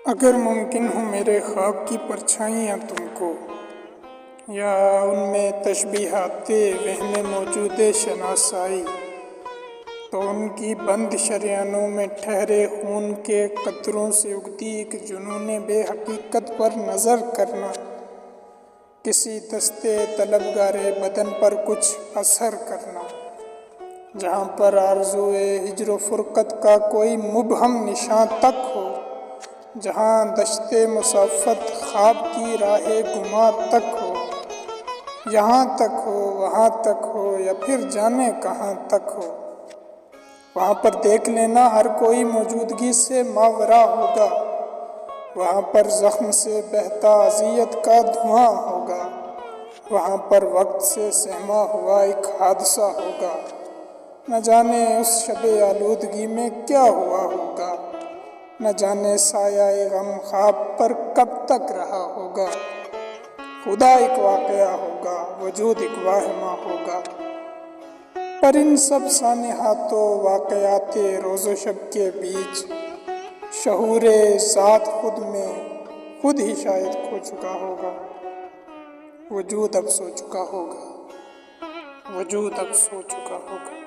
اگر ممکن ہو میرے خواب کی پرچھائیاں تم کو، یا ان میں تشبیہات وہم موجود شناسائی، تو ان کی بند شریانوں میں ٹھہرے خون کے قطروں سے اگتی ایک جنون بے حقیقت پر نظر کرنا، کسی دستے طلبگار بدن پر کچھ اثر کرنا، جہاں پر آرزوئے ہجر و فرقت کا کوئی مبہم نشان تک ہو، جہاں دشت مسافت خواب کی راہ گماں تک ہو، یہاں تک ہو، وہاں تک ہو، یا پھر جانے کہاں تک ہو، وہاں پر دیکھ لینا ہر کوئی موجودگی سے ماورا ہوگا، وہاں پر زخم سے بہتا اذیت کا دھواں ہوگا، وہاں پر وقت سے سہما ہوا ایک حادثہ ہوگا، نہ جانے اس شب آلودگی میں کیا ہوا ہوگا، نہ جانے سایہ غم خواب پر کب تک رہا ہوگا، خدا ایک واقعہ ہوگا، وجود ایک واہمہ ہوگا، پر ان سب سانحات و واقعات روز و شب کے بیچ شعور ذات خود میں خود ہی شاید کھو چکا ہوگا، وجود اب سو چکا ہوگا، وجود اب سو چکا ہوگا۔